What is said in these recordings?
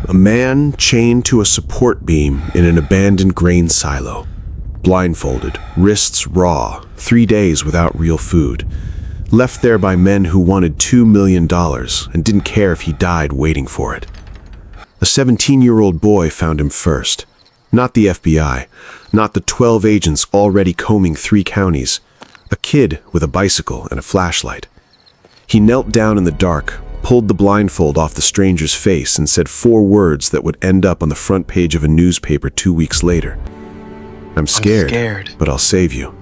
A man chained to a support beam in an abandoned grain silo. Blindfolded, wrists raw, 3 days without real food. Left there by men who wanted $2 million and didn't care if he died waiting for it. A 17-year-old boy found him first. Not the FBI, not the 12 agents already combing 3 counties. A kid with a bicycle and a flashlight. He knelt down in the dark, pulled the blindfold off the stranger's face and said 4 words that would end up on the front page of a newspaper 2 weeks later. I'm scared, but I'll save you.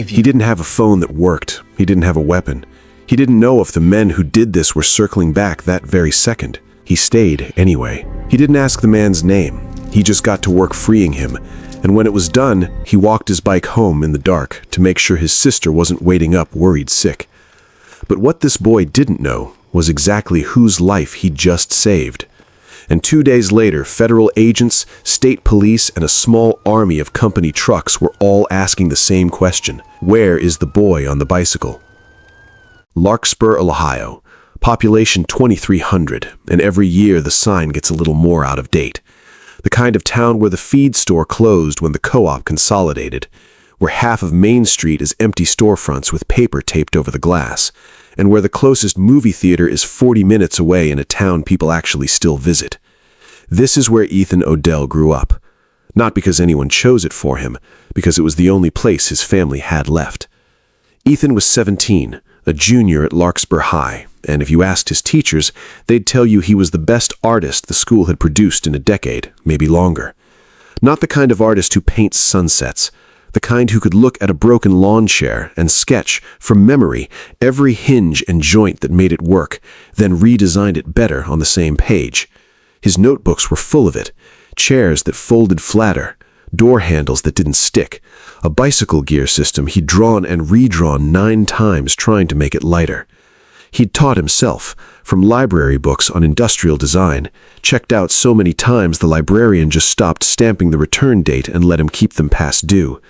He didn't have a phone that worked. He didn't have a weapon. He didn't know if the men who did this were circling back that very second. He stayed anyway. He didn't ask the man's name. He just got to work freeing him. And when it was done, he walked his bike home in the dark to make sure his sister wasn't waiting up worried sick. But what this boy didn't know was exactly whose life he just saved. And 2 days later, federal agents, state police, and a small army of company trucks were all asking the same question. Where is the boy on the bicycle? Larkspur, Ohio. Population 2,300, and every year the sign gets a little more out of date. The kind of town where the feed store closed when the co-op consolidated, where half of Main Street is empty storefronts with paper taped over the glass, and where the closest movie theater is 40 minutes away in a town people actually still visit. This is where Ethan Odell grew up. Not because anyone chose it for him, because it was the only place his family had left. Ethan was 17, a junior at Larkspur High, and if you asked his teachers, they'd tell you he was the best artist the school had produced in a decade, maybe longer. Not the kind of artist who paints sunsets, the kind who could look at a broken lawn chair and sketch, from memory, every hinge and joint that made it work, then redesigned it better on the same page. His notebooks were full of it. Chairs that folded flatter, door handles that didn't stick, a bicycle gear system he'd drawn and redrawn 9 times trying to make it lighter. He'd taught himself, from library books on industrial design, checked out so many times the librarian just stopped stamping the return date and let him keep them past due.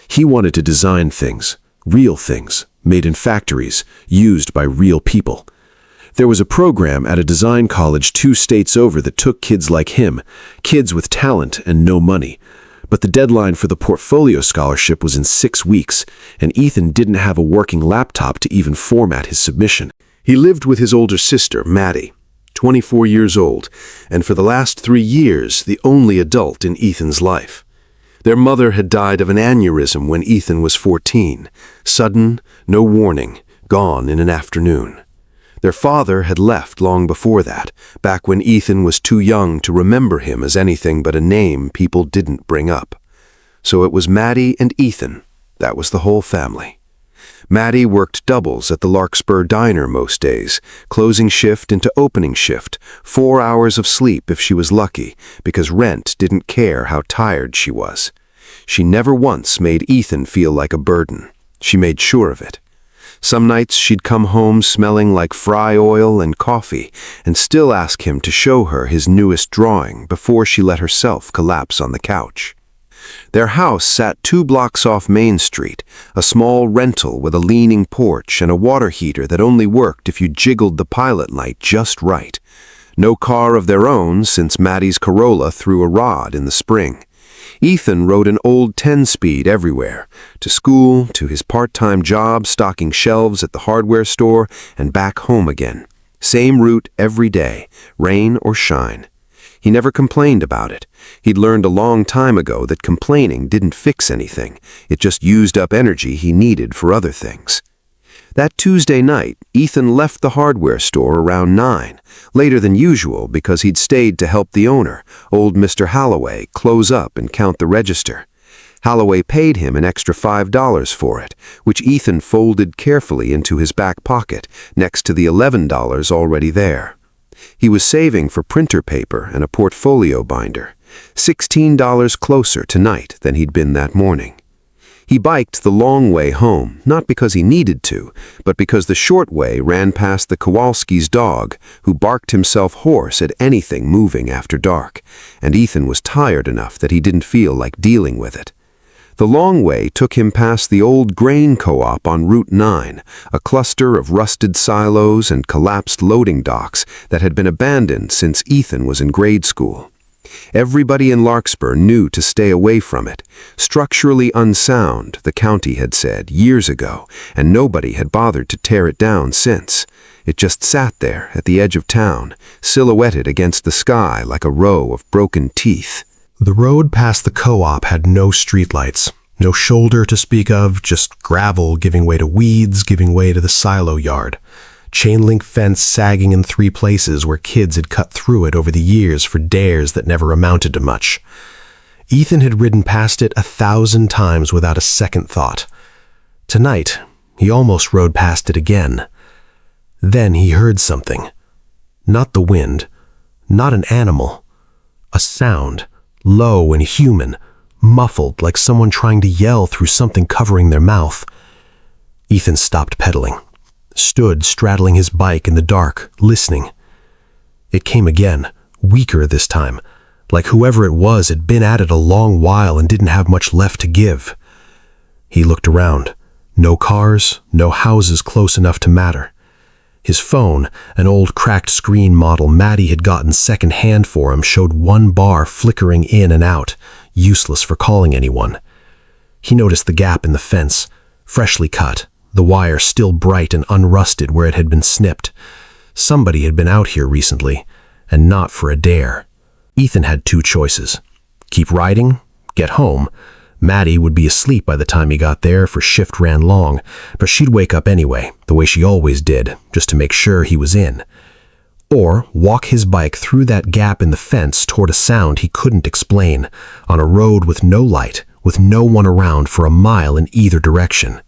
He wanted to design things, real things, made in factories, used by real people. There was a program at a design college 2 states over that took kids like him, kids with talent and no money. But the deadline for the portfolio scholarship was in 6 weeks, and Ethan didn't have a working laptop to even format his submission. He lived with his older sister, Maddie, 24 years old, and for the last 3 years, the only adult in Ethan's life. Their mother had died of an aneurysm when Ethan was 14, sudden, no warning, gone in an afternoon. Their father had left long before that, back when Ethan was too young to remember him as anything but a name people didn't bring up. So it was Maddie and Ethan. That was the whole family. Maddie worked doubles at the Larkspur Diner most days, closing shift into opening shift, 4 hours of sleep if she was lucky, because rent didn't care how tired she was. She never once made Ethan feel like a burden. She made sure of it. Some nights she'd come home smelling like fry oil and coffee and still ask him to show her his newest drawing before she let herself collapse on the couch. Their house sat 2 blocks off Main Street, a small rental with a leaning porch and a water heater that only worked if you jiggled the pilot light just right. No car of their own since Maddie's Corolla threw a rod in the spring. Ethan rode an old 10-speed everywhere, to school, to his part-time job stocking shelves at the hardware store, and back home again. Same route every day, rain or shine. He never complained about it. He'd learned a long time ago that complaining didn't fix anything. It just used up energy he needed for other things. That Tuesday night, Ethan left the hardware store around 9, later than usual because he'd stayed to help the owner, old Mr. Holloway, close up and count the register. Holloway paid him an extra $5 for it, which Ethan folded carefully into his back pocket, next to the $11 already there. He was saving for printer paper and a portfolio binder, $16 closer tonight than he'd been that morning. He biked the long way home, not because he needed to, but because the short way ran past the Kowalski's dog, who barked himself hoarse at anything moving after dark, and Ethan was tired enough that he didn't feel like dealing with it. The long way took him past the old grain co-op on Route 9, a cluster of rusted silos and collapsed loading docks that had been abandoned since Ethan was in grade school. Everybody in Larkspur knew to stay away from it. Structurally unsound, the county had said years ago, and nobody had bothered to tear it down since. It just sat there at the edge of town, silhouetted against the sky like a row of broken teeth. The road past the co-op had no streetlights, no shoulder to speak of, just gravel giving way to weeds, giving way to the silo yard. Chain-link fence sagging in 3 places where kids had cut through it over the years for dares that never amounted to much. Ethan had ridden past it 1,000 times without a second thought. Tonight, he almost rode past it again. Then he heard something. Not the wind, not an animal. A sound, low and human, muffled like someone trying to yell through something covering their mouth. Ethan stopped pedaling, stood straddling his bike in the dark, listening. It came again, weaker this time, like whoever it was had been at it a long while and didn't have much left to give. He looked around. No cars, no houses close enough to matter. His phone, an old cracked screen model Maddie had gotten second-hand for him, showed 1 bar flickering in and out, useless for calling anyone. He noticed the gap in the fence, freshly cut, the wire still bright and unrusted where it had been snipped. Somebody had been out here recently, and not for a dare. Ethan had 2 choices. Keep riding, get home. Maddie would be asleep by the time he got there, for shift ran long, but she'd wake up anyway, the way she always did, just to make sure he was in. Or walk his bike through that gap in the fence toward a sound he couldn't explain, on a road with no light, with no one around for a mile in either direction.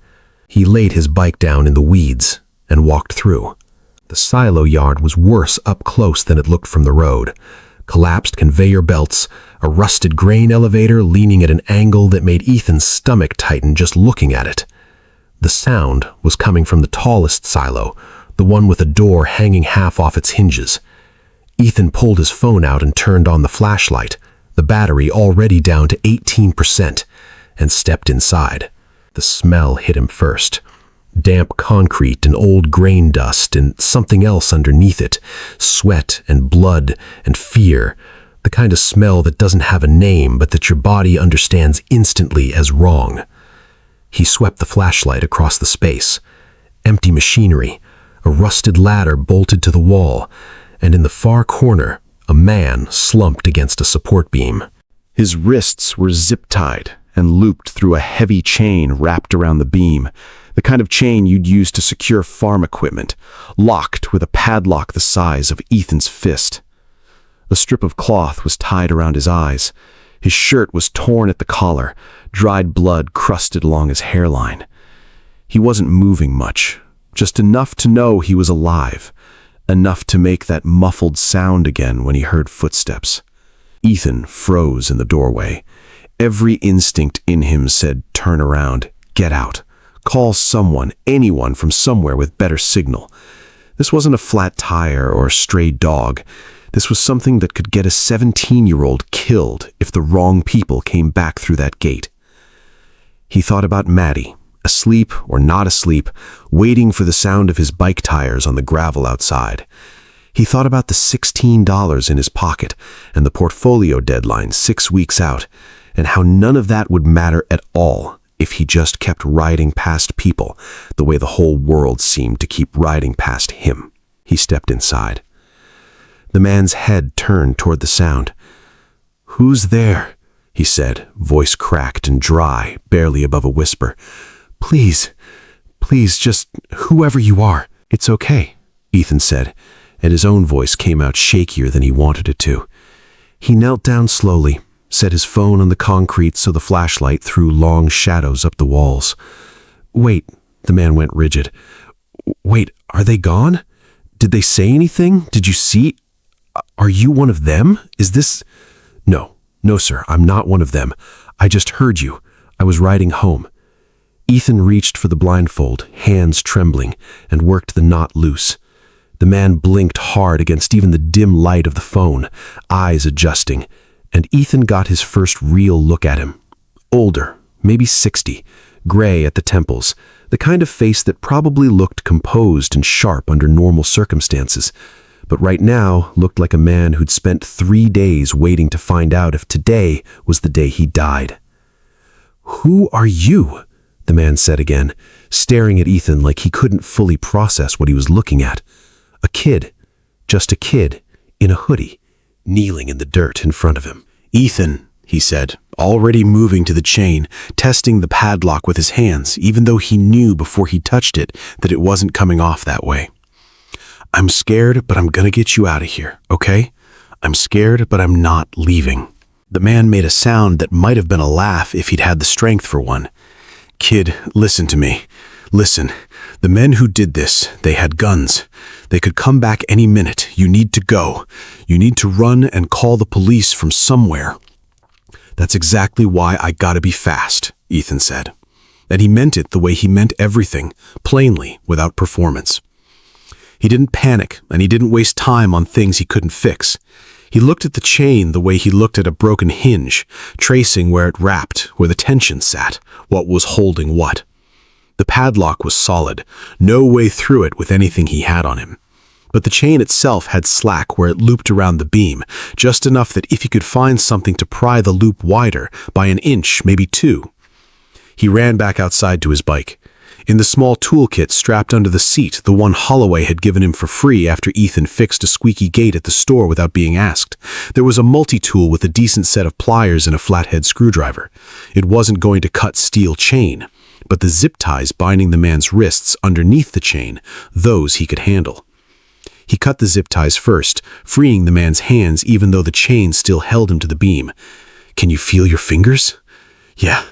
He laid his bike down in the weeds and walked through. The silo yard was worse up close than it looked from the road. Collapsed conveyor belts, a rusted grain elevator leaning at an angle that made Ethan's stomach tighten just looking at it. The sound was coming from the tallest silo, the one with a door hanging half off its hinges. Ethan pulled his phone out and turned on the flashlight, the battery already down to 18%, and stepped inside. The smell hit him first. Damp concrete and old grain dust and something else underneath it, sweat and blood and fear, the kind of smell that doesn't have a name but that your body understands instantly as wrong. He swept the flashlight across the space. Empty machinery, a rusted ladder bolted to the wall, and in the far corner, a man slumped against a support beam. His wrists were zip-tied and looped through a heavy chain wrapped around the beam, the kind of chain you'd use to secure farm equipment, locked with a padlock the size of Ethan's fist. A strip of cloth was tied around his eyes. His shirt was torn at the collar, dried blood crusted along his hairline. He wasn't moving much, just enough to know he was alive, enough to make that muffled sound again when he heard footsteps. Ethan froze in the doorway. Every instinct in him said, turn around, get out. Call someone, anyone from somewhere with better signal. This wasn't a flat tire or a stray dog. This was something that could get a 17-year-old killed if the wrong people came back through that gate. He thought about Maddie, asleep or not asleep, waiting for the sound of his bike tires on the gravel outside. He thought about the $16 in his pocket and the portfolio deadline 6 weeks out, and how none of that would matter at all if he just kept riding past people the way the whole world seemed to keep riding past him. He stepped inside. The man's head turned toward the sound. "Who's there?" he said, voice cracked and dry, barely above a whisper. Please, just whoever you are, it's okay," Ethan said, and his own voice came out shakier than he wanted it to. He knelt down slowly, set his phone on the concrete so the flashlight threw long shadows up the walls. "Wait," the man went rigid. "Wait, are they gone? Did they say anything? Did you see? Are you one of them? Is this—" No, sir, I'm not one of them. I just heard you. I was riding home." Ethan reached for the blindfold, hands trembling, and worked the knot loose. The man blinked hard against even the dim light of the phone, eyes adjusting, and Ethan got his first real look at him. Older, maybe 60, gray at the temples, the kind of face that probably looked composed and sharp under normal circumstances, but right now looked like a man who'd spent 3 days waiting to find out if today was the day he died. "Who are you?" the man said again, staring at Ethan like he couldn't fully process what he was looking at. A kid, just a kid, in a hoodie, kneeling in the dirt in front of him. "Ethan," he said, already moving to the chain, testing the padlock with his hands, even though he knew before he touched it that it wasn't coming off that way. "I'm scared, but I'm gonna get you out of here, okay? I'm scared, but I'm not leaving." The man made a sound that might have been a laugh if he'd had the strength for one. "Kid, listen to me. Listen, the men who did this, they had guns. They could come back any minute. You need to go. You need to run and call the police from somewhere." "That's exactly why I gotta be fast," Ethan said. And he meant it the way he meant everything, plainly, without performance. He didn't panic, and he didn't waste time on things he couldn't fix. He looked at the chain the way he looked at a broken hinge, tracing where it wrapped, where the tension sat, what was holding what. The padlock was solid, no way through it with anything he had on him. But the chain itself had slack where it looped around the beam, just enough that if he could find something to pry the loop wider, by an inch, maybe 2. He ran back outside to his bike. In the small toolkit strapped under the seat, the one Holloway had given him for free after Ethan fixed a squeaky gate at the store without being asked, there was a multi-tool with a decent set of pliers and a flathead screwdriver. It wasn't going to cut steel chain, but the zip ties binding the man's wrists underneath the chain, those he could handle. He cut the zip ties first, freeing the man's hands even though the chain still held him to the beam. "Can you feel your fingers?" Yeah,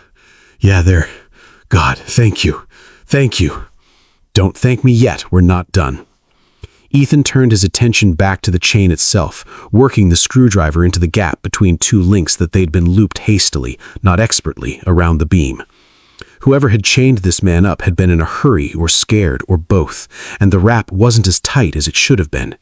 they're... God, thank you. Thank you." "Don't thank me yet, we're not done." Ethan turned his attention back to the chain itself, working the screwdriver into the gap between 2 links that they'd been looped hastily, not expertly, around the beam. Whoever had chained this man up had been in a hurry or scared or both, and the wrap wasn't as tight as it should have been.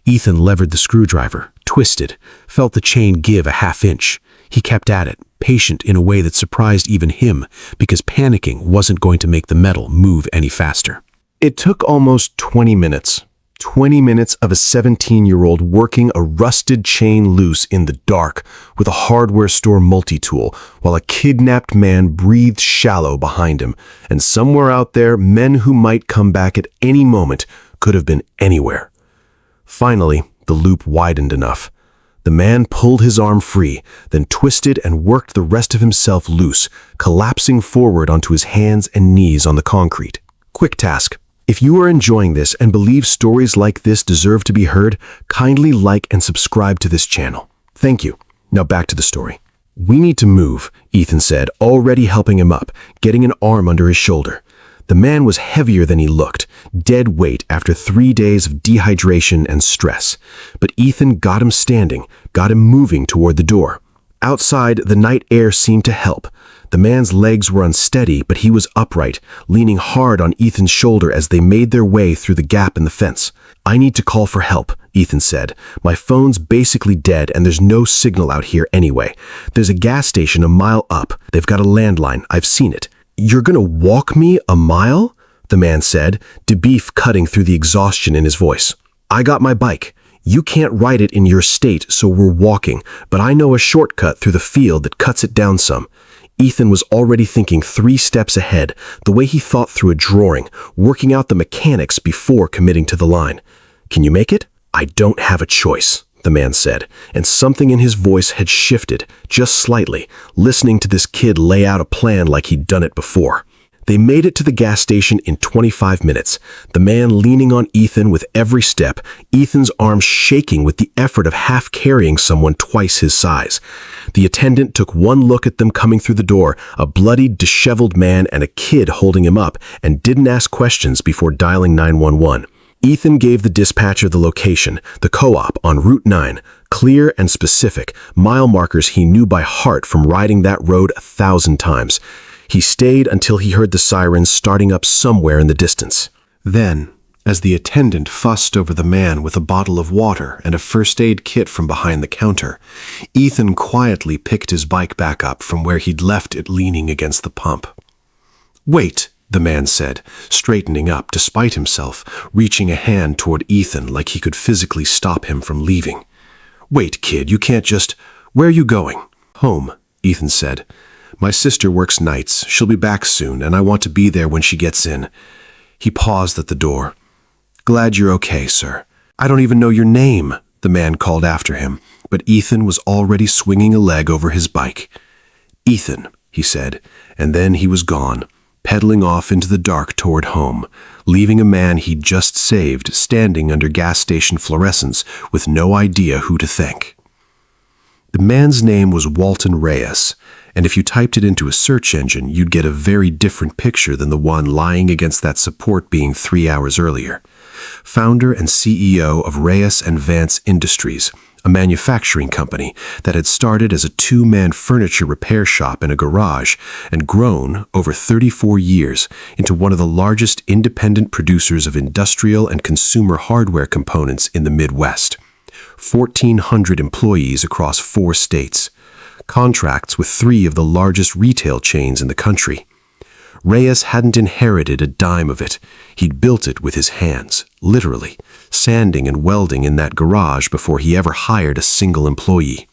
Ethan levered the screwdriver, twisted, felt the chain give a half-inch. He kept at it, patient in a way that surprised even him, because panicking wasn't going to make the metal move any faster. It took almost 20 minutes. 20 minutes of a 17-year-old working a rusted chain loose in the dark with a hardware store multi-tool, while a kidnapped man breathed shallow behind him, and somewhere out there, men who might come back at any moment could have been anywhere. Finally, the loop widened enough. The man pulled his arm free, then twisted and worked the rest of himself loose, collapsing forward onto his hands and knees on the concrete. Quick task. If you are enjoying this and believe stories like this deserve to be heard, kindly like and subscribe to this channel. Thank you. Now back to the story. "We need to move," Ethan said, already helping him up, getting an arm under his shoulder. The man was heavier than he looked, dead weight after 3 days of dehydration and stress. But Ethan got him standing, got him moving toward the door. Outside, the night air seemed to help. The man's legs were unsteady, but he was upright, leaning hard on Ethan's shoulder as they made their way through the gap in the fence. "I need to call for help," Ethan said. "My phone's basically dead and there's no signal out here anyway. There's a gas station a mile up. They've got a landline. I've seen it." "You're gonna walk me a mile?" the man said, beef cutting through the exhaustion in his voice. "I got my bike. You can't ride it in your state, so we're walking, but I know a shortcut through the field that cuts it down some." Ethan was already thinking 3 steps ahead, the way he thought through a drawing, working out the mechanics before committing to the line. "Can you make it?" "I don't have a choice," the man said, and something in his voice had shifted, just slightly, listening to this kid lay out a plan like he'd done it before. They made it to the gas station in 25 minutes, the man leaning on Ethan with every step, Ethan's arms shaking with the effort of half-carrying someone twice his size. The attendant took one look at them coming through the door, a bloodied, disheveled man and a kid holding him up, and didn't ask questions before dialing 911. Ethan gave the dispatcher the location, the co-op on Route 9, clear and specific, mile markers he knew by heart from riding that road 1,000 times. He stayed until he heard the sirens starting up somewhere in the distance. Then, As the attendant fussed over the man with a bottle of water and a first aid kit from behind the counter, Ethan quietly picked his bike back up from where he'd left it leaning against the pump. "Wait," the man said, straightening up despite himself, reaching a hand toward Ethan like he could physically stop him from leaving. "Wait, kid, you can't just... Where are you going?" "Home," Ethan said. "My sister works nights. She'll be back soon, and I want to be there when she gets in." He paused at the door. "Glad you're okay, sir." "I don't even know your name," the man called after him, but Ethan was already swinging a leg over his bike. "Ethan," he said, and then he was gone, pedaling off into the dark toward home, leaving a man he'd just saved standing under gas station fluorescents with no idea who to thank. The man's name was Walton Reyes, and if you typed it into a search engine, you'd get a very different picture than the one lying against that support beam 3 hours earlier. Founder and CEO of Reyes and Vance Industries, a manufacturing company that had started as a two-man furniture repair shop in a garage and grown over 34 years into one of the largest independent producers of industrial and consumer hardware components in the Midwest. 1,400 employees across 4 states. Contracts with 3 of the largest retail chains in the country. Reyes hadn't inherited a dime of it. He'd built it with his hands, literally, sanding and welding in that garage before he ever hired a single employee.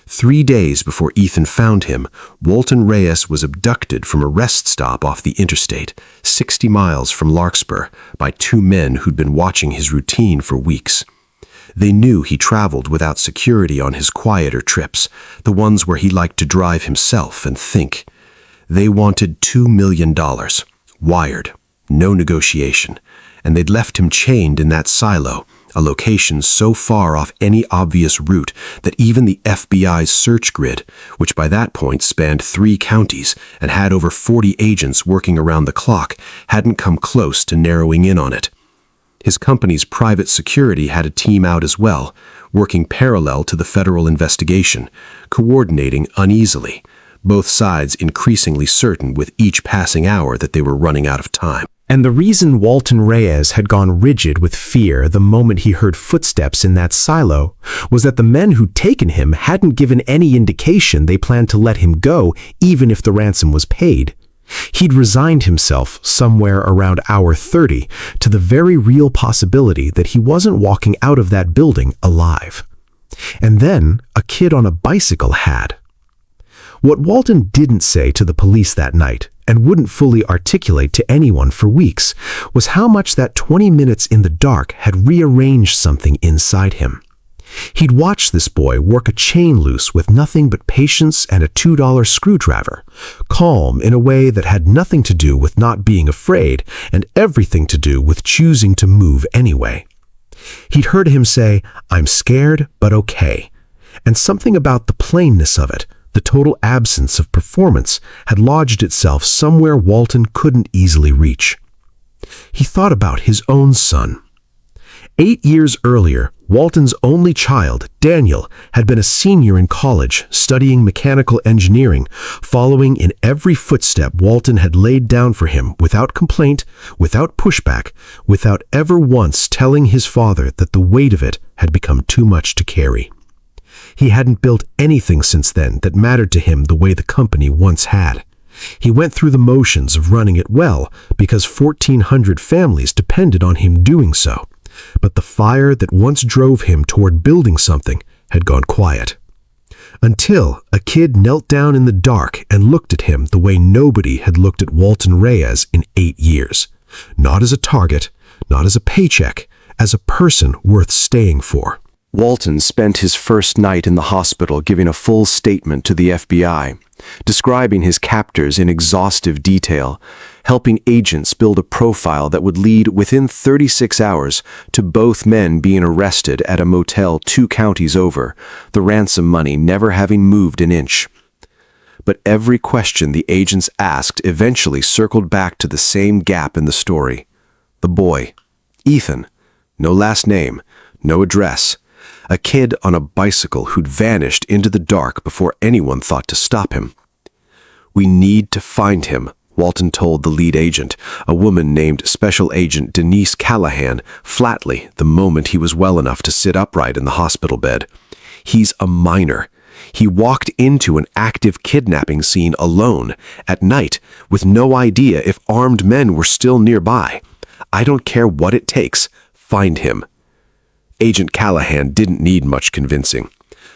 3 days before Ethan found him, Walton Reyes was abducted from a rest stop off the interstate, 60 miles from Larkspur, by 2 men who'd been watching his routine for weeks. They knew he traveled without security on his quieter trips, the ones where he liked to drive himself and think. They wanted $2 million, wired, no negotiation, and they'd left him chained in that silo, a location so far off any obvious route that even the FBI's search grid, which by that point spanned 3 counties and had over 40 agents working around the clock, hadn't come close to narrowing in on it. His company's private security had a team out as well, working parallel to the federal investigation, coordinating uneasily, both sides increasingly certain with each passing hour that they were running out of time. And the reason Walton Reyes had gone rigid with fear the moment he heard footsteps in that silo was that the men who'd taken him hadn't given any indication they planned to let him go even if the ransom was paid. He'd resigned himself somewhere around hour 30 to the very real possibility that he wasn't walking out of that building alive. And then a kid on a bicycle had. What Walton didn't say to the police that night, and wouldn't fully articulate to anyone for weeks, was how much that 20 minutes in the dark had rearranged something inside him. He'd watched this boy work a chain loose with nothing but patience and a $2 screwdriver, calm in a way that had nothing to do with not being afraid and everything to do with choosing to move anyway. He'd heard him say, "I'm scared, but okay," and something about the plainness of it, the total absence of performance, had lodged itself somewhere Walton couldn't easily reach. He thought about his own son. 8 years earlier, Walton's only child, Daniel, had been a senior in college, studying mechanical engineering, following in every footstep Walton had laid down for him without complaint, without pushback, without ever once telling his father that the weight of it had become too much to carry. He hadn't built anything since then that mattered to him the way the company once had. He went through the motions of running it well because 1,400 families depended on him doing so. But the fire that once drove him toward building something had gone quiet. Until a kid knelt down in the dark and looked at him the way nobody had looked at Walton Reyes in 8 years. Not as a target, not as a paycheck, as a person worth staying for. Walton spent his first night in the hospital giving a full statement to the FBI, describing his captors in exhaustive detail, helping agents build a profile that would lead within 36 hours to both men being arrested at a motel 2 counties over, the ransom money never having moved an inch. But every question the agents asked eventually circled back to the same gap in the story. The boy, Ethan, no last name, no address, a kid on a bicycle who'd vanished into the dark before anyone thought to stop him. "We need to find him," Walton told the lead agent, a woman named Special Agent Denise Callahan, flatly the moment he was well enough to sit upright in the hospital bed. He's a minor. He walked into an active kidnapping scene alone, at night, with no idea if armed men were still nearby. I don't care what it takes. Find him. Agent Callahan didn't need much convincing.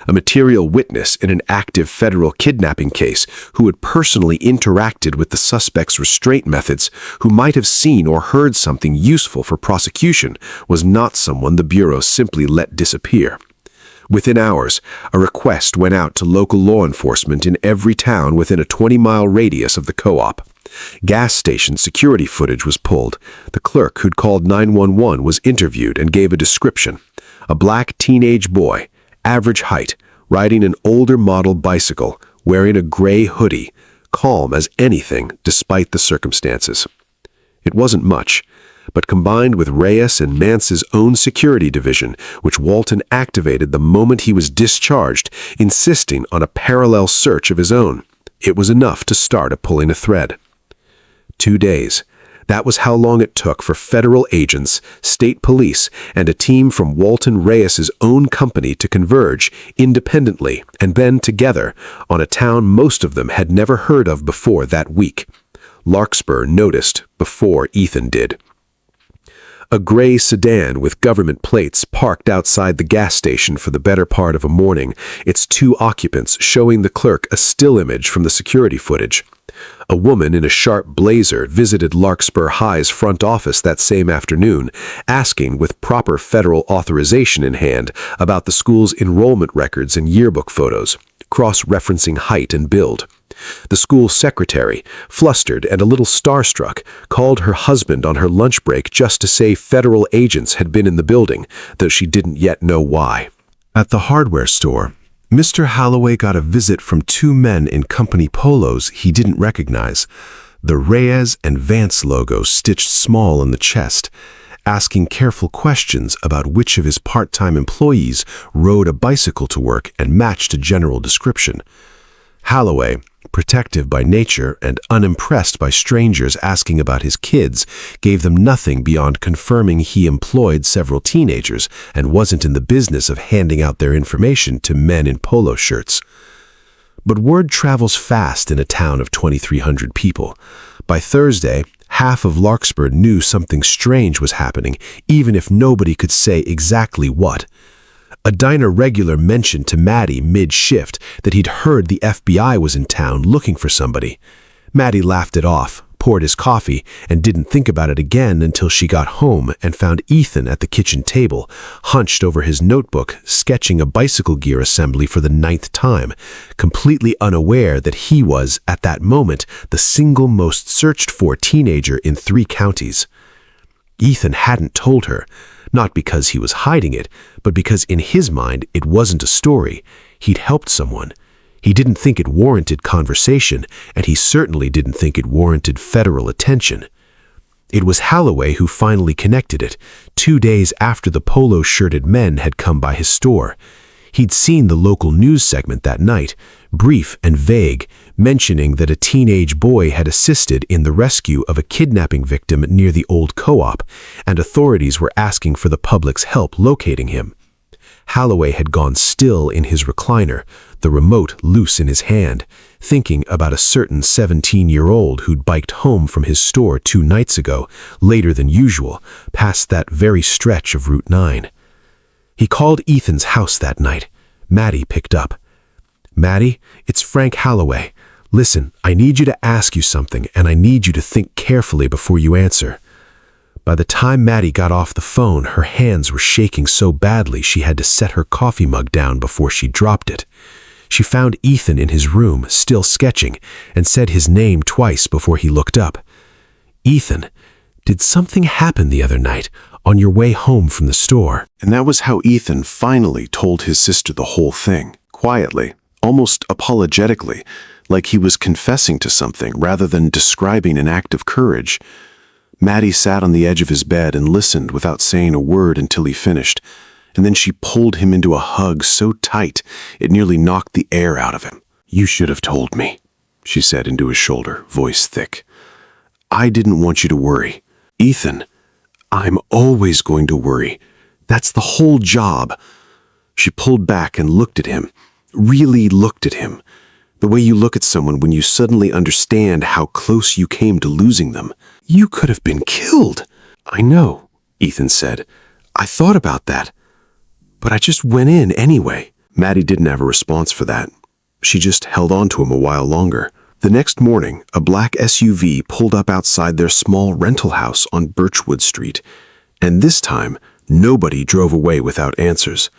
A material witness in an active federal kidnapping case who had personally interacted with the suspect's restraint methods, who might have seen or heard something useful for prosecution, was not someone the Bureau simply let disappear. Within hours, a request went out to local law enforcement in every town within a 20-mile radius of the co-op. Gas station security footage was pulled. The clerk who'd called 911 was interviewed and gave a description. A black teenage boy, average height, riding an older model bicycle, wearing a gray hoodie, calm as anything despite the circumstances. It wasn't much, but combined with Reyes and Mance's own security division, which Walton activated the moment he was discharged, insisting on a parallel search of his own, it was enough to start pulling a thread. 2 days. That was how long it took for federal agents, state police, and a team from Walton Reyes' own company to converge, independently and then together, on a town most of them had never heard of before that week. Larkspur noticed before Ethan did. A gray sedan with government plates parked outside the gas station for the better part of a morning, its 2 occupants showing the clerk a still image from the security footage. A woman in a sharp blazer visited Larkspur High's front office that same afternoon, asking with proper federal authorization in hand about the school's enrollment records and yearbook photos, cross-referencing height and build. The school secretary, flustered and a little starstruck, called her husband on her lunch break just to say federal agents had been in the building, though she didn't yet know why. At the hardware store, Mr. Holloway got a visit from 2 men in company polos he didn't recognize, the Reyes and Vance logo stitched small in the chest, asking careful questions about which of his part-time employees rode a bicycle to work and matched a general description. Holloway, protective by nature and unimpressed by strangers asking about his kids, gave them nothing beyond confirming he employed several teenagers and wasn't in the business of handing out their information to men in polo shirts. But word travels fast in a town of 2,300 people. By Thursday, half of Larkspur knew something strange was happening, even if nobody could say exactly what. A diner regular mentioned to Maddie mid-shift that he'd heard the FBI was in town looking for somebody. Maddie laughed it off, poured his coffee, and didn't think about it again until she got home and found Ethan at the kitchen table, hunched over his notebook, sketching a bicycle gear assembly for the 9th time, completely unaware that he was, at that moment, the single most searched-for teenager in 3 counties. Ethan hadn't told her, not because he was hiding it, but because in his mind it wasn't a story. He'd helped someone. He didn't think it warranted conversation, and he certainly didn't think it warranted federal attention. It was Holloway who finally connected it, 2 days after the polo-shirted men had come by his store. He'd seen the local news segment that night, brief and vague, mentioning that a teenage boy had assisted in the rescue of a kidnapping victim near the old co-op, and authorities were asking for the public's help locating him. Holloway had gone still in his recliner, the remote loose in his hand, thinking about a certain 17-year-old who'd biked home from his store 2 nights ago, later than usual, past that very stretch of Route 9. He called Ethan's house that night. Maddie picked up. "Maddie, it's Frank Holloway. Listen, I need you to ask you something, and I need you to think carefully before you answer." By the time Maddie got off the phone, her hands were shaking so badly she had to set her coffee mug down before she dropped it. She found Ethan in his room, still sketching, and said his name twice before he looked up. "Ethan, did something happen the other night, on your way home from the store?" And that was how Ethan finally told his sister the whole thing, quietly, almost apologetically, like he was confessing to something rather than describing an act of courage. Maddie sat on the edge of his bed and listened without saying a word until he finished, and then she pulled him into a hug so tight it nearly knocked the air out of him. "You should have told me," she said into his shoulder, voice thick. I didn't want you to worry. Ethan, I'm always going to worry. That's the whole job. She pulled back and looked at him, really looked at him. The way you look at someone when you suddenly understand how close you came to losing them. You could have been killed. I know, Ethan said. I thought about that. But I just went in anyway. Maddie didn't have a response for that. She just held on to him a while longer. The next morning, a black SUV pulled up outside their small rental house on Birchwood Street. And this time, nobody drove away without answers.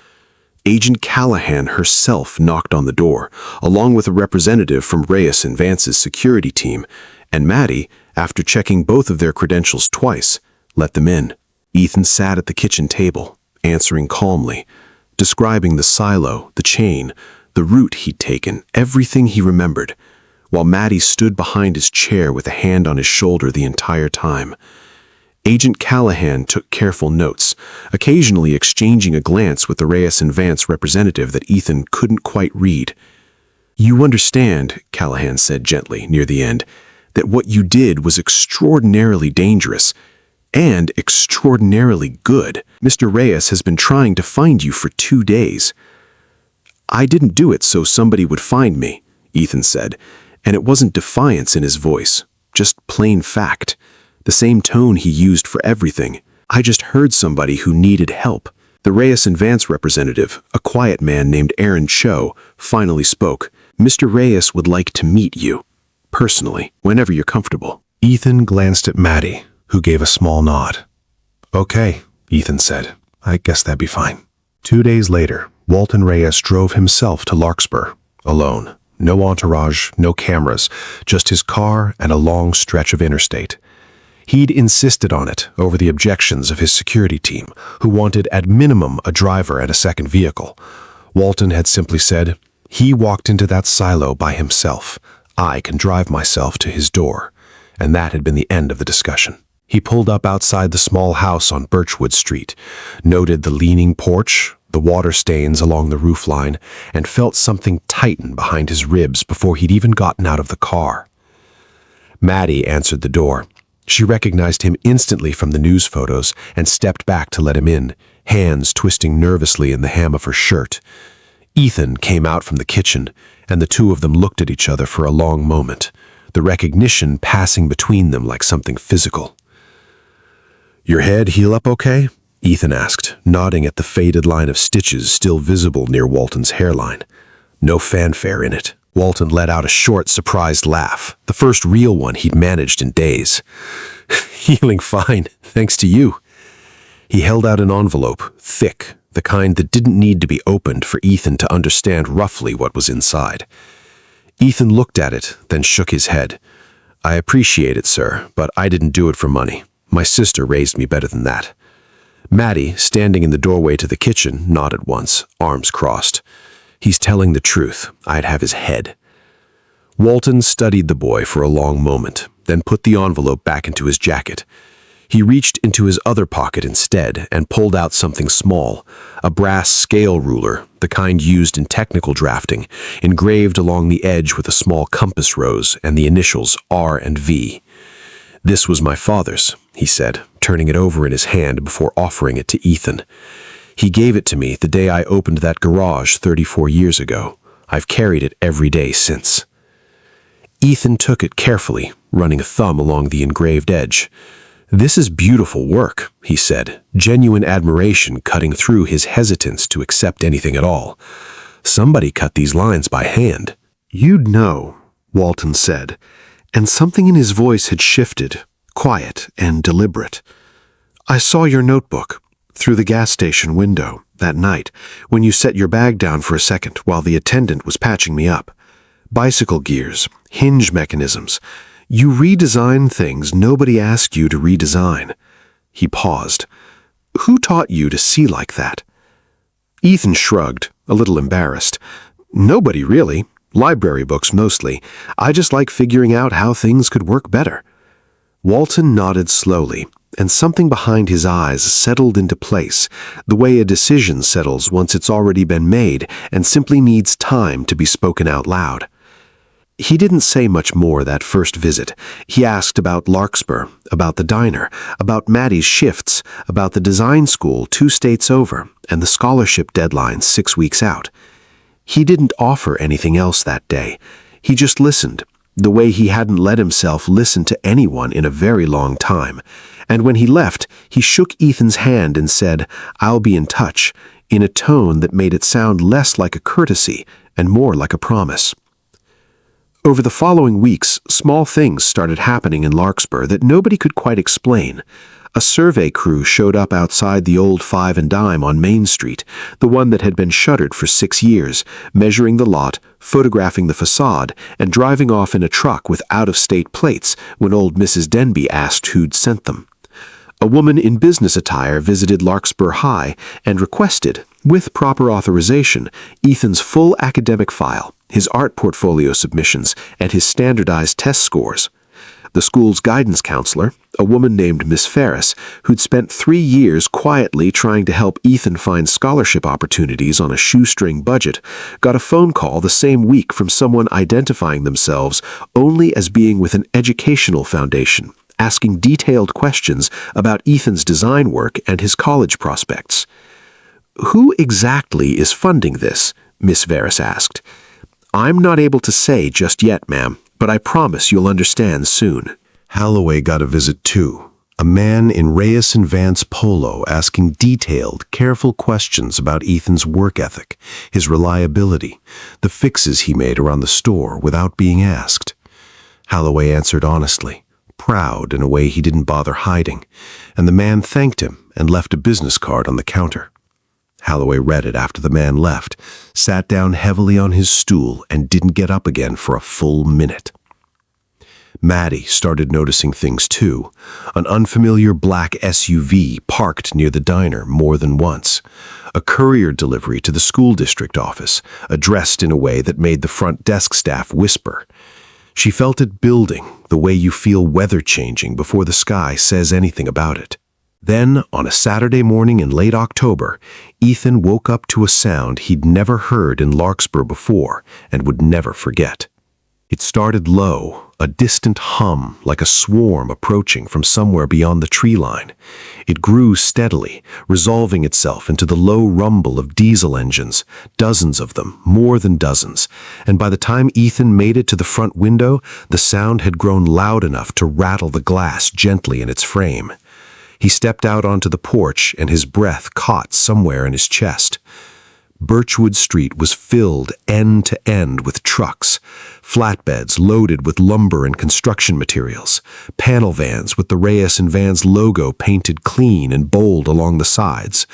Agent Callahan herself knocked on the door, along with a representative from Reyes and Vance's security team, and Maddie, after checking both of their credentials twice, let them in. Ethan sat at the kitchen table, answering calmly, describing the silo, the chain, the route he'd taken, everything he remembered, while Maddie stood behind his chair with a hand on his shoulder the entire time. Agent Callahan took careful notes, occasionally exchanging a glance with the Reyes and Vance representative that Ethan couldn't quite read. You understand, Callahan said gently near the end, that what you did was extraordinarily dangerous and extraordinarily good. Mr. Reyes has been trying to find you for 2 days. I didn't do it so somebody would find me, Ethan said, and it wasn't defiance in his voice, just plain fact. The same tone he used for everything. I just heard somebody who needed help. The Reyes and Vance representative, a quiet man named Aaron Cho, finally spoke. Mr. Reyes would like to meet you, personally, whenever you're comfortable. Ethan glanced at Maddie, who gave a small nod. Okay, Ethan said. I guess that'd be fine. 2 days later, Walton Reyes drove himself to Larkspur, alone. No entourage, no cameras, just his car and a long stretch of interstate. He'd insisted on it over the objections of his security team, who wanted at minimum a driver and a second vehicle. Walton had simply said, he walked into that silo by himself. I can drive myself to his door. And that had been the end of the discussion. He pulled up outside the small house on Birchwood Street, noted the leaning porch, the water stains along the roofline, and felt something tighten behind his ribs before he'd even gotten out of the car. Maddie answered the door. She recognized him instantly from the news photos and stepped back to let him in, hands twisting nervously in the hem of her shirt. Ethan came out from the kitchen, and the two of them looked at each other for a long moment, the recognition passing between them like something physical. Your head heal up okay? Ethan asked, nodding at the faded line of stitches still visible near Walton's hairline. No fanfare in it. Walton let out a short, surprised laugh, the first real one he'd managed in days. Healing fine, thanks to you. He held out an envelope, thick, the kind that didn't need to be opened for Ethan to understand roughly what was inside. Ethan looked at it, then shook his head. I appreciate it, sir, but I didn't do it for money. My sister raised me better than that. Maddie, standing in the doorway to the kitchen, nodded once, arms crossed. He's telling the truth. I'd have his head. Walton studied the boy for a long moment, then put the envelope back into his jacket. He reached into his other pocket instead and pulled out something small, a brass scale ruler, the kind used in technical drafting, engraved along the edge with a small compass rose and the initials R and V. This was my father's, he said, turning it over in his hand before offering it to Ethan. He gave it to me the day I opened that garage 34 years ago. I've carried it every day since. Ethan took it carefully, running a thumb along the engraved edge. This is beautiful work, he said, genuine admiration cutting through his hesitance to accept anything at all. Somebody cut these lines by hand. You'd know, Walton said, and something in his voice had shifted, quiet and deliberate. I saw your notebook through the gas station window that night when you set your bag down for a second while the attendant was patching me up. Bicycle gears, hinge mechanisms. You redesign things nobody asked you to redesign. He paused. Who taught you to see like that? Ethan shrugged, a little embarrassed. Nobody really. Library books mostly. I just like figuring out how things could work better. Walton nodded slowly, and something behind his eyes settled into place, the way a decision settles once it's already been made and simply needs time to be spoken out loud. He didn't say much more that first visit. He asked about Larkspur, about the diner, about Maddie's shifts, about the design school 2 states over, and the scholarship deadline 6 weeks out. He didn't offer anything else that day. He just listened, the way he hadn't let himself listen to anyone in a very long time. And when he left, he shook Ethan's hand and said, "I'll be in touch," in a tone that made it sound less like a courtesy and more like a promise. Over the following weeks, small things started happening in Larkspur that nobody could quite explain. A survey crew showed up outside the old Five and Dime on Main Street, the one that had been shuttered for 6 years, measuring the lot, photographing the facade, and driving off in a truck with out-of-state plates when old Mrs. Denby asked who'd sent them. A woman in business attire visited Larkspur High and requested, with proper authorization, Ethan's full academic file, his art portfolio submissions, and his standardized test scores. The school's guidance counselor, a woman named Miss Ferris, who'd spent 3 years quietly trying to help Ethan find scholarship opportunities on a shoestring budget, got a phone call the same week from someone identifying themselves only as being with an educational foundation, asking detailed questions about Ethan's design work and his college prospects. "Who exactly is funding this?" Miss Ferris asked. "I'm not able to say just yet, ma'am, but I promise you'll understand soon." Holloway got a visit too. A man in Reyes and Vance polo asking detailed, careful questions about Ethan's work ethic, his reliability, the fixes he made around the store without being asked. Holloway answered honestly, proud in a way he didn't bother hiding, and the man thanked him and left a business card on the counter. Holloway read it after the man left, sat down heavily on his stool, and didn't get up again for a full minute. Maddie started noticing things too. An unfamiliar black SUV parked near the diner more than once. A courier delivery to the school district office, addressed in a way that made the front desk staff whisper. She felt it building, the way you feel weather changing before the sky says anything about it. Then, on a Saturday morning in late October, Ethan woke up to a sound he'd never heard in Larkspur before and would never forget. It started low, a distant hum like a swarm approaching from somewhere beyond the tree line. It grew steadily, resolving itself into the low rumble of diesel engines, dozens of them, more than dozens, and by the time Ethan made it to the front window, the sound had grown loud enough to rattle the glass gently in its frame. He stepped out onto the porch and his breath caught somewhere in his chest. Birchwood Street was filled end to end with trucks, flatbeds loaded with lumber and construction materials, panel vans with the Reyes and Vance logo painted clean and bold along the sides,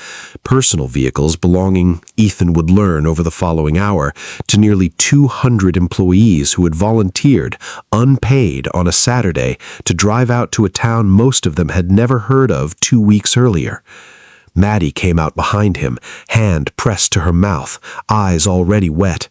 personal vehicles belonging, Ethan would learn over the following hour, to nearly 200 employees who had volunteered, unpaid, on a Saturday to drive out to a town most of them had never heard of 2 weeks earlier. Maddie came out behind him, hand pressed to her mouth, eyes already wet.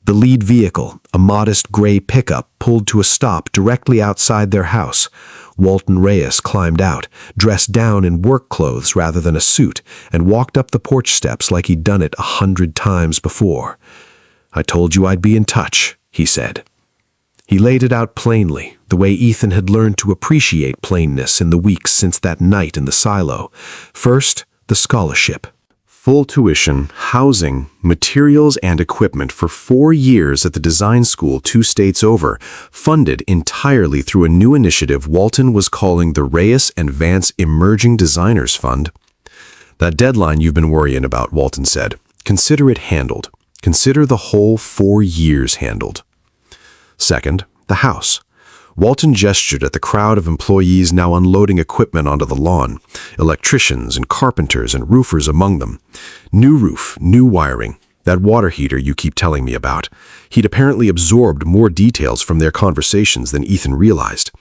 The lead vehicle, a modest gray pickup, pulled to a stop directly outside their house. Walton Reyes climbed out, dressed down in work clothes rather than a suit, and walked up the porch steps like he'd done it 100 times before. "I told you I'd be in touch," he said. He laid it out plainly, the way Ethan had learned to appreciate plainness in the weeks since that night in the silo. First, the scholarship. Full tuition, housing, materials, and equipment for 4 years at the design school 2 states over, funded entirely through a new initiative Walton was calling the Reyes and Vance Emerging Designers Fund. "That deadline you've been worrying about," Walton said. "Consider it handled. Consider the whole 4 years handled." Second, the house. Walton gestured at the crowd of employees now unloading equipment onto the lawn, electricians and carpenters and roofers among them. New roof, new wiring, that water heater you keep telling me about. He'd apparently absorbed more details from their conversations than Ethan realized.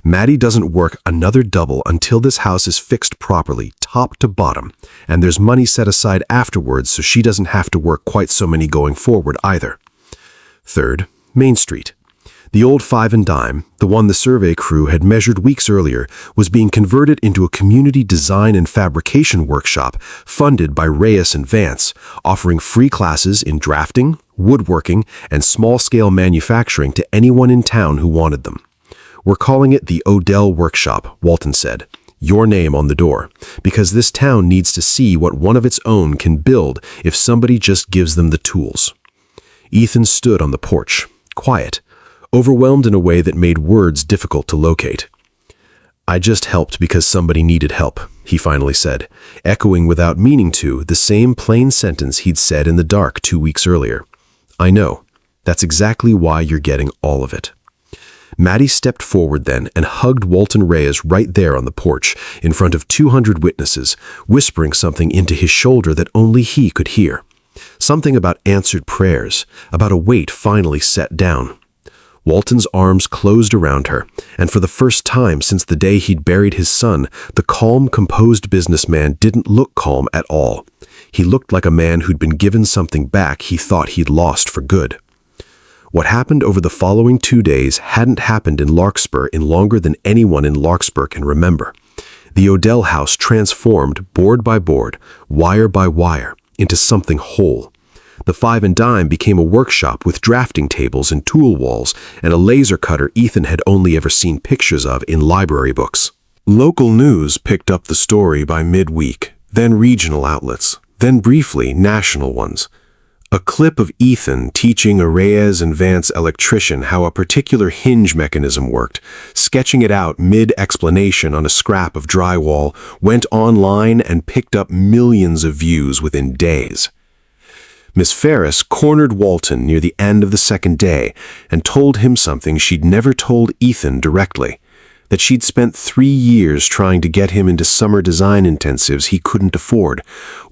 Maddie doesn't work another double until this house is fixed properly, top to bottom, and there's money set aside afterwards so she doesn't have to work quite so many going forward either. Third, Main Street. The old Five and Dime, the one the survey crew had measured weeks earlier, was being converted into a community design and fabrication workshop funded by Reyes and Vance, offering free classes in drafting, woodworking, and small-scale manufacturing to anyone in town who wanted them. "We're calling it the Odell Workshop," Walton said. "Your name on the door, because this town needs to see what one of its own can build if somebody just gives them the tools." Ethan stood on the porch, quiet, overwhelmed in a way that made words difficult to locate. "I just helped because somebody needed help," he finally said, echoing without meaning to the same plain sentence he'd said in the dark 2 weeks earlier. "I know. That's exactly why you're getting all of it." Maddie stepped forward then and hugged Walton Reyes right there on the porch, in front of 200 witnesses, whispering something into his shoulder that only he could hear. Something about answered prayers, about a weight finally set down. Walton's arms closed around her, and for the first time since the day he'd buried his son, the calm, composed businessman didn't look calm at all. He looked like a man who'd been given something back he thought he'd lost for good. What happened over the following 2 days hadn't happened in Larkspur in longer than anyone in Larkspur can remember. The Odell house transformed board by board, wire by wire, into something whole. The Five and Dime became a workshop with drafting tables and tool walls and a laser cutter Ethan had only ever seen pictures of in library books. Local news picked up the story by midweek, then regional outlets, then briefly national ones. A clip of Ethan teaching a Reyes and Vance electrician how a particular hinge mechanism worked, sketching it out mid-explanation on a scrap of drywall, went online and picked up millions of views within days. Miss Ferris cornered Walton near the end of the second day and told him something she'd never told Ethan directly, that she'd spent 3 years trying to get him into summer design intensives he couldn't afford,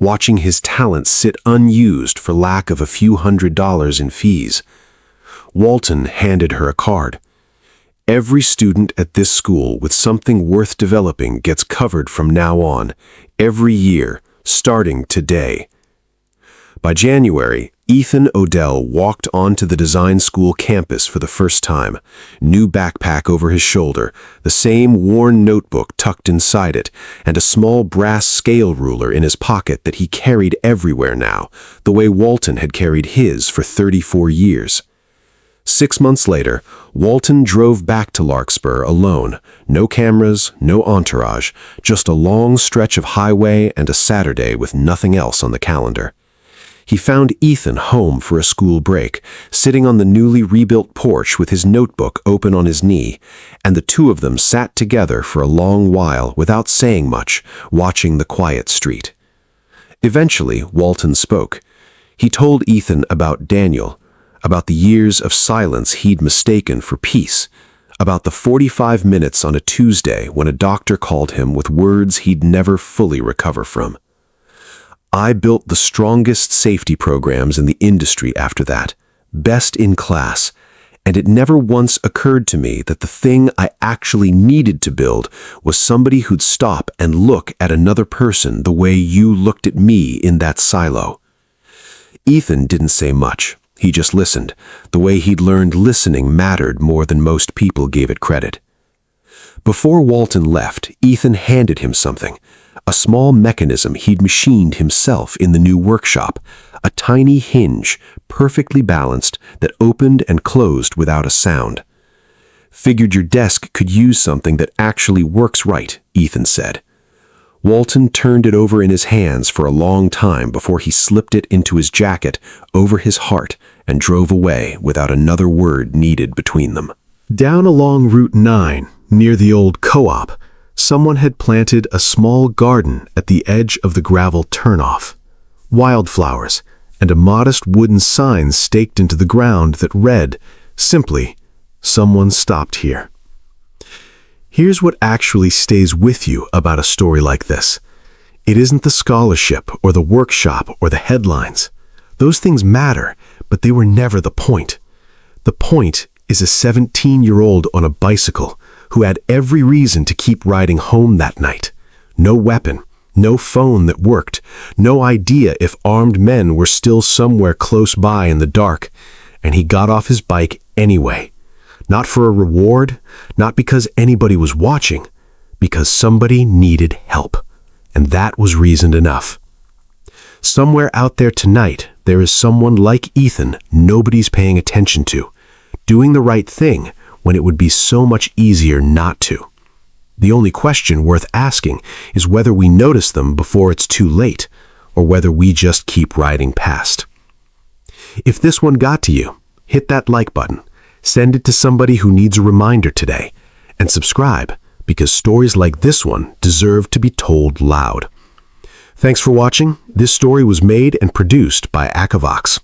watching his talents sit unused for lack of a few $100s in fees. Walton handed her a card. "Every student at this school with something worth developing gets covered from now on, every year, starting today." By January, Ethan Odell walked onto the design school campus for the first time, new backpack over his shoulder, the same worn notebook tucked inside it, and a small brass scale ruler in his pocket that he carried everywhere now, the way Walton had carried his for 34 years. 6 months later, Walton drove back to Larkspur alone, no cameras, no entourage, just a long stretch of highway and a Saturday with nothing else on the calendar. He found Ethan home for a school break, sitting on the newly rebuilt porch with his notebook open on his knee, and the two of them sat together for a long while without saying much, watching the quiet street. Eventually, Walton spoke. He told Ethan about Daniel, about the years of silence he'd mistaken for peace, about the 45 minutes on a Tuesday when a doctor called him with words he'd never fully recover from. "I built the strongest safety programs in the industry after that, best in class, and it never once occurred to me that the thing I actually needed to build was somebody who'd stop and look at another person the way you looked at me in that silo." Ethan didn't say much. He just listened, the way he'd learned listening mattered more than most people gave it credit. Before Walton left, Ethan handed him something. A small mechanism he'd machined himself in the new workshop, a tiny hinge, perfectly balanced, that opened and closed without a sound. "Figured your desk could use something that actually works right," Ethan said. Walton turned it over in his hands for a long time before he slipped it into his jacket, over his heart, and drove away without another word needed between them. Down along Route 9, near the old co-op, someone had planted a small garden at the edge of the gravel turnoff. Wildflowers, and a modest wooden sign staked into the ground that read, simply, "Someone stopped here." Here's what actually stays with you about a story like this. It isn't the scholarship or the workshop or the headlines. Those things matter, but they were never the point. The point is a 17-year-old on a bicycle who had every reason to keep riding home that night. No weapon, no phone that worked, no idea if armed men were still somewhere close by in the dark, and he got off his bike anyway. Not for a reward, not because anybody was watching, because somebody needed help, and that was reason enough. Somewhere out there tonight, there is someone like Ethan nobody's paying attention to, doing the right thing when it would be so much easier not to. The only question worth asking is whether we notice them before it's too late, or whether we just keep riding past. If this one got to you, hit that like button, send it to somebody who needs a reminder today, and subscribe, because stories like this one deserve to be told loud. Thanks for watching. This story was made and produced by Akavox.